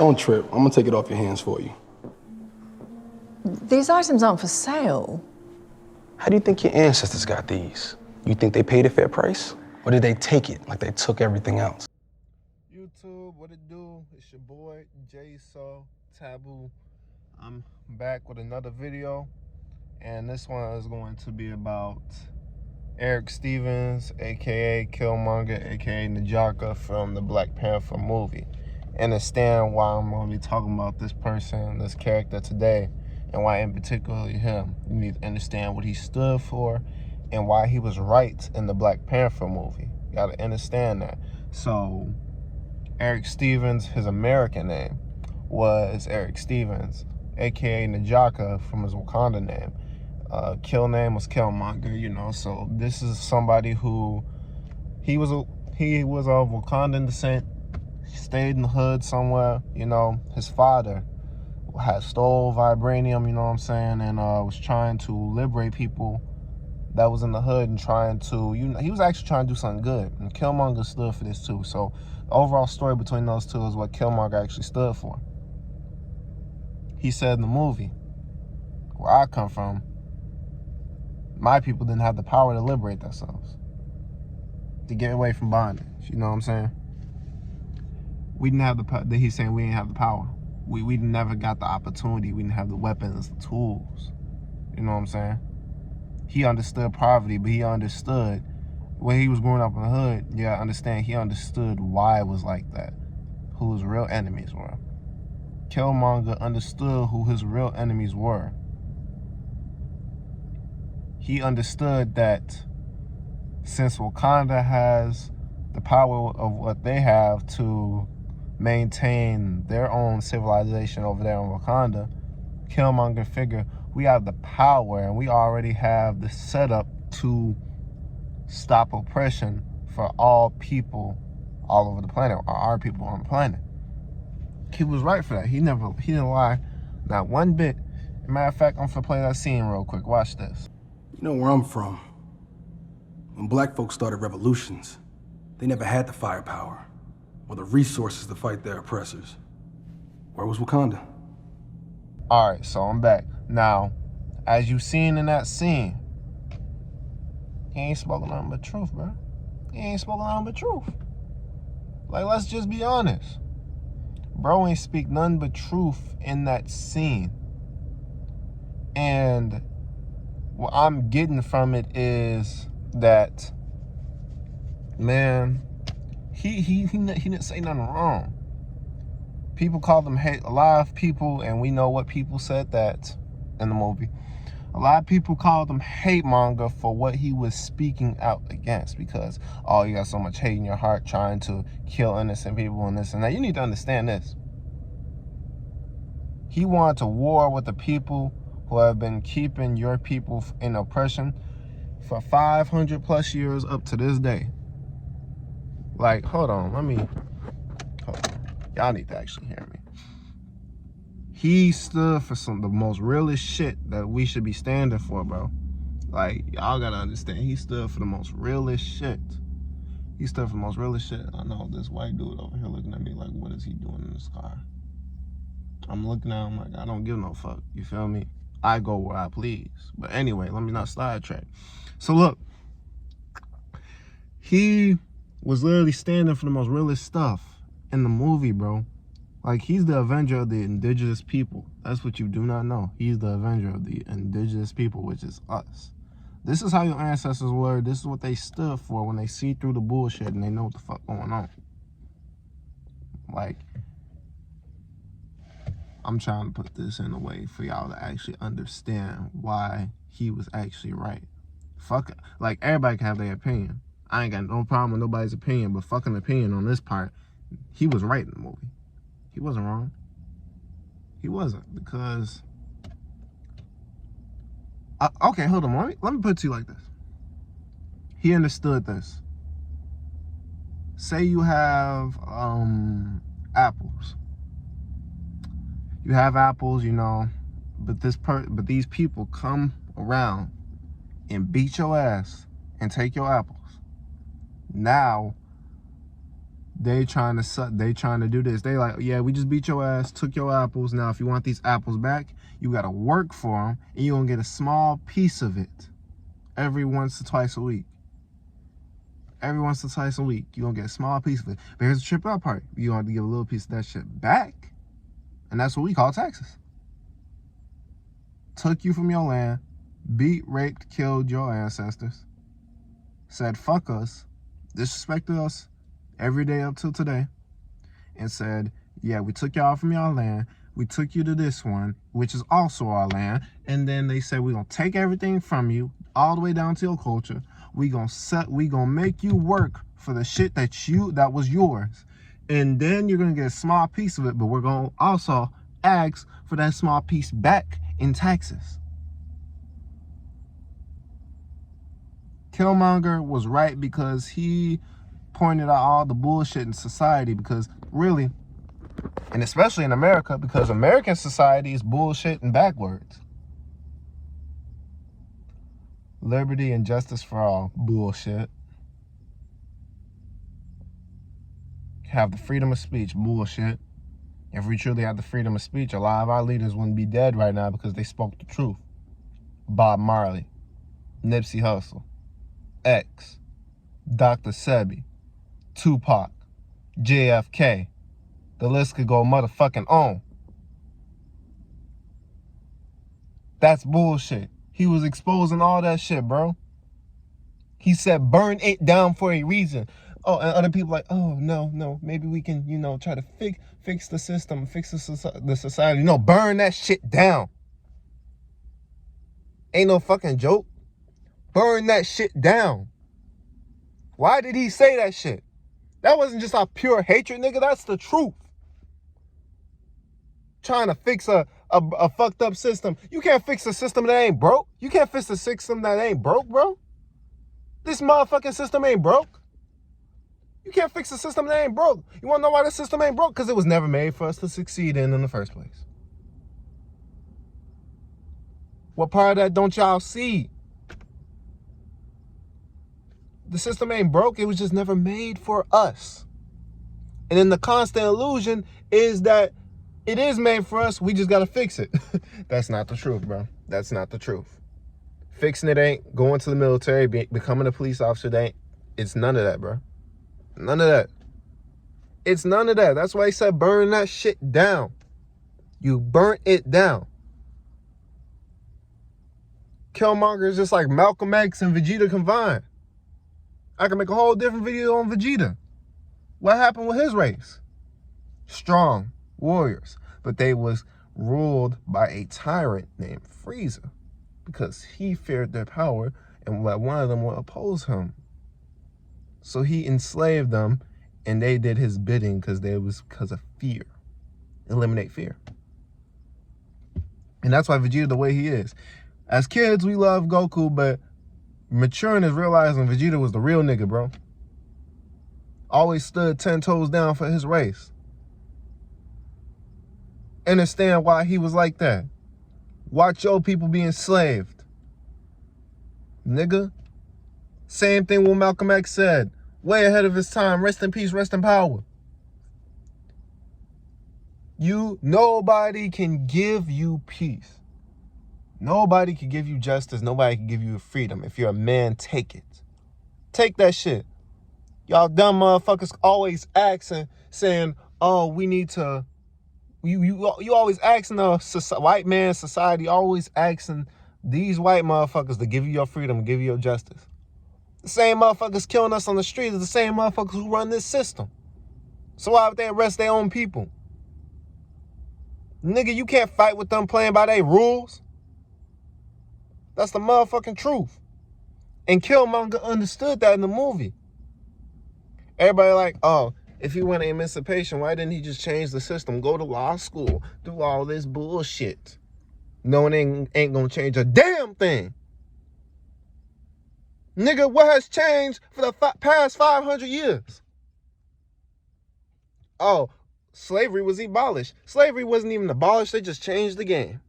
Don't trip. I'm gonna take it off your hands for you. These items aren't for sale. How do you think your ancestors got these? You think they paid a fair price? Or did they take it like they took everything else? YouTube, what it do? It's your boy, TABOO. I'm back with another video. And this one is going to be about Eric Stevens, aka Killmonger, aka N'Jaka from the Black Panther movie. Understand why I'm going to be talking about this person, this character today, and why in particular him. You need to understand what he stood for and why he was right in the Black Panther movie. You got to understand that. So, Eric Stevens, his American name was Eric Stevens, aka N'Jaka from his Wakanda name. Kill name was Killmonger, you know. So this is somebody who he was of Wakandan descent. He stayed in the hood somewhere, you know. His father had stole vibranium, you know what I'm saying, and was trying to liberate people that was in the hood and trying to, you know, he was actually trying to do something good. And Killmonger stood for this too. So the overall story between those two is what Killmonger actually stood for. He said in the movie, where I come from, my people didn't have the power to liberate themselves, to get away from bondage. You know what I'm saying? We didn't have the power. He's saying we didn't have the power. We never got the opportunity. We didn't have the weapons, the tools. You know what I'm saying? He understood poverty, but he understood when he was growing up in the hood. Yeah, I understand. He understood why it was like that, who his real enemies were. Killmonger understood who his real enemies were. He understood that since Wakanda has the power of what they have to maintain their own civilization over there in Wakanda, Killmonger figured we have the power and we already have the setup to stop oppression for all people all over the planet, or our people on the planet. He was right for that. He didn't lie, not one bit. As a matter of fact, I'm gonna play that scene real quick. Watch this. You know where I'm from. When black folks started revolutions, they never had the firepower or the resources to fight their oppressors. Where was Wakanda? All right, so I'm back. Now, as you seen in that scene, he ain't spoken nothing but truth, bro. He ain't spoken nothing but truth. Like, let's just be honest. Bro ain't speak nothing but truth in that scene. And what I'm getting from it is that, man, he didn't say nothing wrong. People called him hate. A lot of people, and we know what people said that in the movie. A lot of people called him hate monger for what he was speaking out against, because, oh, you got so much hate in your heart trying to kill innocent people and this and that. You need to understand this. He wanted to war with the people who have been keeping your people in oppression for 500 plus years up to this day. Like, hold on. Y'all need to actually hear me. He stood for the most realest shit that we should be standing for, bro. Like, y'all gotta understand, he stood for the most realest shit. He stood for the most realest shit. I know this white dude over here looking at me like, what is he doing in this car? I'm looking at him like, I don't give no fuck. You feel me? I go where I please. But anyway, let me not sidetrack. So look, he was literally standing for the most realest stuff in the movie, bro. Like, he's the avenger of the indigenous people. That's what you do not know. He's the avenger of the indigenous people, which is us. This is how your ancestors were. This is what they stood for when they see through the bullshit and they know what the fuck going on. Like, I'm trying to put this in a way for y'all to actually understand why he was actually right. Fuck it. Like, everybody can have their opinion. I ain't got no problem with nobody's opinion, but fucking opinion on this part, he was right in the movie. He wasn't wrong. He wasn't, because... okay, hold on. Let me put it to you like this. He understood this. Say you have apples. You have apples, you know, but these people come around and beat your ass and take your apples. Now, They trying to do this. They like, yeah, we just beat your ass, took your apples. Now, if you want these apples back, you got to work for them, and you're going to get a small piece of it every once or twice a week. Every once or twice a week, you're going to get a small piece of it. But here's the trip out part. You're going to give a little piece of that shit back, and that's what we call taxes. Took you from your land, beat, raped, killed your ancestors, said fuck us, disrespected us every day up till today, and said, yeah, we took y'all from y'all land, we took you to this one, which is also our land, and then they said, we're gonna take everything from you, all the way down to your culture, we gonna make you work for the shit that was yours, and then you're gonna get a small piece of it, but we're gonna also ask for that small piece back in taxes. Killmonger was right because he pointed out all the bullshit in society, because really, and especially in America, because American society is bullshit and backwards. Liberty and justice for all, bullshit. Have the freedom of speech, bullshit. If we truly had the freedom of speech, a lot of our leaders wouldn't be dead right now because they spoke the truth. Bob Marley, Nipsey Hussle, X, Dr. Sebi, Tupac, JFK. The list could go motherfucking on. That's bullshit. He was exposing all that shit, bro. He said burn it down for a reason. Oh, and other people like, oh, no, maybe we can, try to fix the system, fix the society. No, burn that shit down. Ain't no fucking joke. Burn that shit down. Why did he say that shit? That wasn't just our pure hatred, nigga. That's the truth. Trying to fix a fucked up system. You can't fix a system that ain't broke. You can't fix a system that ain't broke, bro. This motherfucking system ain't broke. You can't fix a system that ain't broke. You want to know why the system ain't broke? Because it was never made for us to succeed in the first place. What part of that don't y'all see? The system ain't broke. It was just never made for us. And then the constant illusion is that it is made for us. We just got to fix it. That's not the truth, bro. That's not the truth. Fixing it ain't going to the military, becoming a police officer. Ain't. It's none of that, bro. None of that. It's none of that. That's why he said burn that shit down. You burnt it down. Killmonger is just like Malcolm X and Vegeta combined. I can make a whole different video on Vegeta. What happened with his race? Strong warriors. But they was ruled by a tyrant named Frieza, because he feared their power and one of them would oppose him. So he enslaved them, and they did his bidding because of fear. Eliminate fear. And that's why Vegeta the way he is. As kids, we love Goku, but maturing is realizing Vegeta was the real nigga, bro. Always stood 10 toes down for his race. Understand why he was like that. Watch your people be enslaved. Nigga. Same thing what Malcolm X said. Way ahead of his time. Rest in peace, rest in power. Nobody can give you peace. Nobody can give you justice. Nobody can give you freedom. If you're a man, take it. Take that shit. Y'all dumb motherfuckers always asking, saying, oh, we need to... You always asking the white man society, always asking these white motherfuckers to give you your freedom, give you your justice. The same motherfuckers killing us on the street is the same motherfuckers who run this system. So why would they arrest their own people? Nigga, you can't fight with them playing by their rules. That's the motherfucking truth. And Killmonger understood that in the movie. Everybody like, oh, if he wanted emancipation, why didn't he just change the system? Go to law school, do all this bullshit. No one ain't gonna change a damn thing. Nigga, what has changed for the past 500 years? Oh, slavery was abolished. Slavery wasn't even abolished, they just changed the game.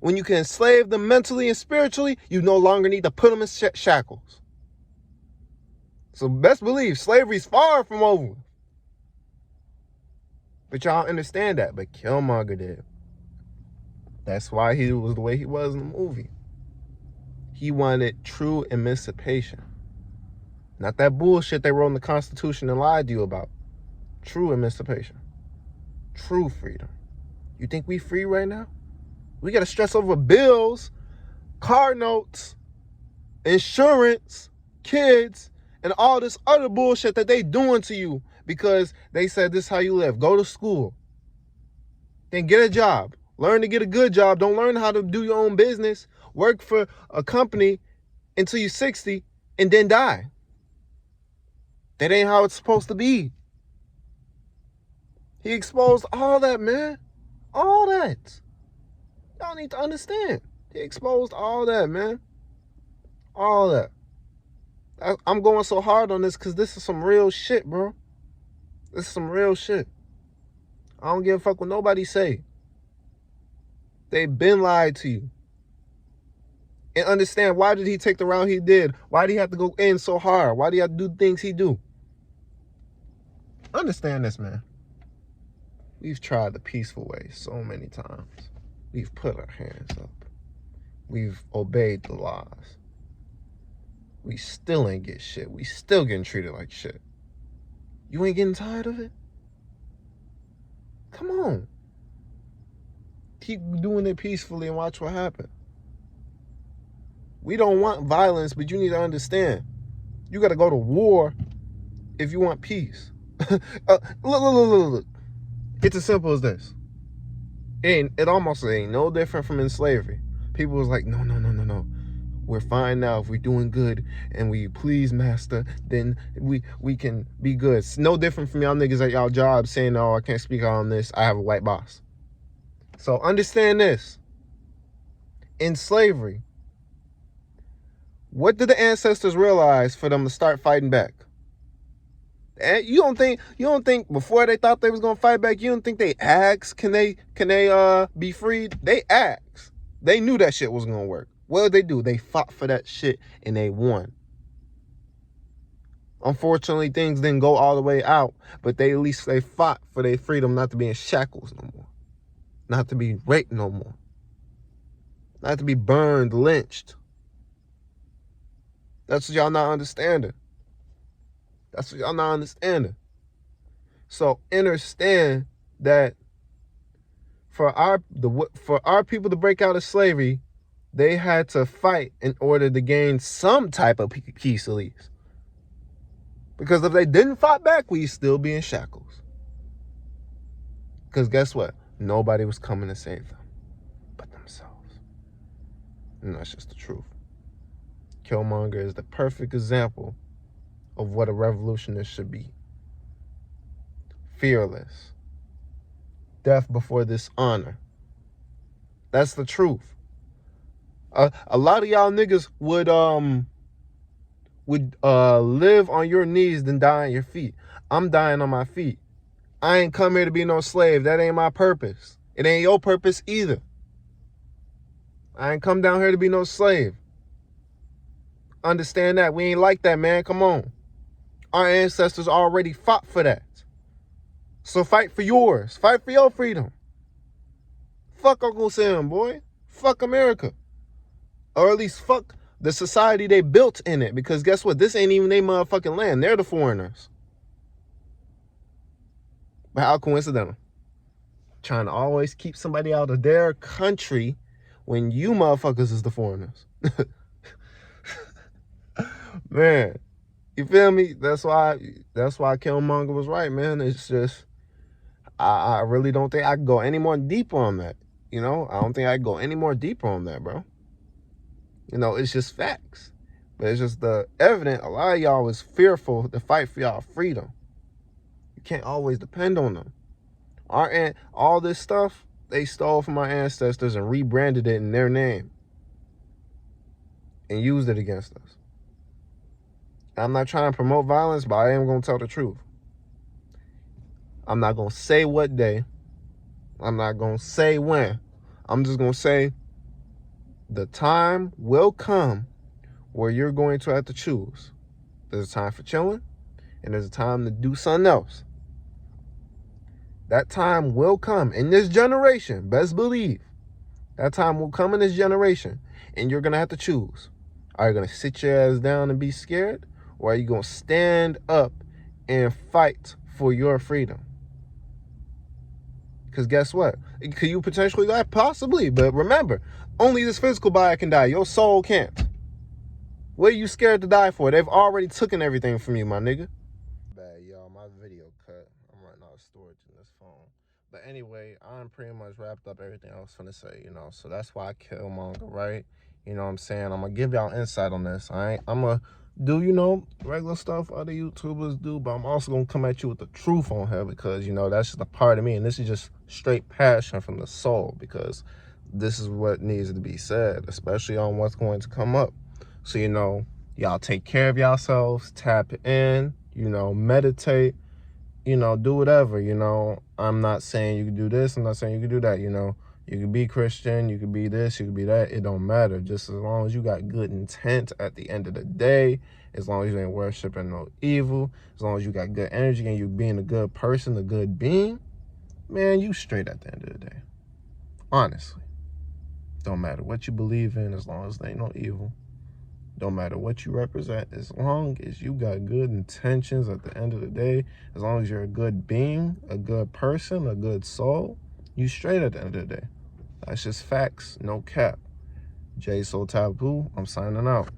When you can enslave them mentally and spiritually, you no longer need to put them in shackles. So best believe slavery's far from over. But y'all understand that. But Killmonger did. That's why he was the way he was in the movie. He wanted true emancipation. Not that bullshit they wrote in the Constitution and lied to you about. True emancipation. True freedom. You think we free right now? We got to stress over bills, car notes, insurance, kids, and all this other bullshit that they doing to you because they said this is how you live. Go to school. Then get a job. Learn to get a good job. Don't learn how to do your own business. Work for a company until you're 60 and then die. That ain't how it's supposed to be. He exposed all that, man. All that. Y'all need to understand. He exposed all that, man. All that. I'm going so hard on this because this is some real shit, bro. This is some real shit. I don't give a fuck what nobody say. They been lied to you. And understand, why did he take the route he did? Why did he have to go in so hard? Why did he have to do things he do? Understand this, man. We've tried the peaceful way so many times. We've put our hands up. We've obeyed the laws. We still ain't get shit. We still getting treated like shit. You ain't getting tired of it? Come on. Keep doing it peacefully and watch what happens. We don't want violence, but you need to understand. You got to go to war if you want peace. Look. It's as simple as this. It almost ain't no different from in slavery. People was like, no. We're fine now. If we're doing good and we please master, then we can be good. It's no different from y'all niggas at y'all jobs saying, oh, I can't speak on this. I have a white boss. So understand this. In slavery, what did the ancestors realize for them to start fighting back? And you don't think before they thought they was gonna fight back, you don't think they asked, can they be freed? They asked. They knew that shit was gonna work. What did they do? They fought for that shit and they won. Unfortunately, things didn't go all the way out, but at least they fought for their freedom, not to be in shackles no more. Not to be raped no more. Not to be burned, lynched. That's what y'all not understanding. That's what y'all not understanding. So understand that for our people to break out of slavery, they had to fight in order to gain some type of peace at least. Because if they didn't fight back, we'd still be in shackles. Because guess what? Nobody was coming to save them but themselves. And that's just the truth. Killmonger is the perfect example of what a revolutionist should be. Fearless. Death before dishonor. That's the truth. A lot of y'all niggas would live on your knees than die on your feet. I'm dying on my feet. I ain't come here to be no slave. That ain't my purpose. It ain't your purpose either. I ain't come down here to be no slave. Understand that. We ain't like that, man. Come on. Our ancestors already fought for that. So fight for yours. Fight for your freedom. Fuck Uncle Sam, boy. Fuck America. Or at least fuck the society they built in it. Because guess what? This ain't even their motherfucking land. They're the foreigners. But how coincidental. Trying to always keep somebody out of their country when you motherfuckers is the foreigners. Man. You feel me? That's why Killmonger was right, man. It's just, I really don't think I can go any more deeper on that. You know, I don't think I can go any more deeper on that, bro. You know, it's just facts. But it's just the evident, a lot of y'all was fearful to fight for y'all freedom. You can't always depend on them. All this stuff, they stole from our ancestors and rebranded it in their name. And used it against us. I'm not trying to promote violence, but I am going to tell the truth. I'm not going to say what day. I'm not going to say when. I'm just going to say the time will come where you're going to have to choose. There's a time for chilling, and there's a time to do something else. That time will come in this generation. Best believe. That time will come in this generation, and you're going to have to choose. Are you going to sit your ass down and be scared, or are you going to stand up and fight for your freedom? Because guess what? Could you potentially die? Possibly. But remember, only this physical body can die. Your soul can't. What are you scared to die for? They've already taken everything from you, my nigga. Bad, y'all. My video cut. I'm running out of storage in this phone. But anyway, I'm pretty much wrapped up everything I was finna say, you know. So that's why I Killmonger, right? You know what I'm saying? I'm going to give y'all insight on this, all right? I'm going to do, you know, regular stuff other YouTubers do, but I'm also going to come at you with the truth on here because, you know, that's just a part of me. And this is just straight passion from the soul because this is what needs to be said, especially on what's going to come up. So, you know, y'all take care of yourselves, tap in, you know, meditate, you know, do whatever, you know. I'm not saying you can do this. I'm not saying you can do that, you know. You can be Christian, you can be this, you can be that. It don't matter. Just as long as you got good intent at the end of the day, as long as you ain't worshiping no evil, as long as you got good energy and you being a good person, a good being, man, you straight at the end of the day. Honestly. Don't matter what you believe in as long as there ain't no evil. Don't matter what you represent, as long as you got good intentions at the end of the day, as long as you're a good being, a good person, a good soul, you straight at the end of the day. That's just facts, no cap. J So Taboo, I'm signing out.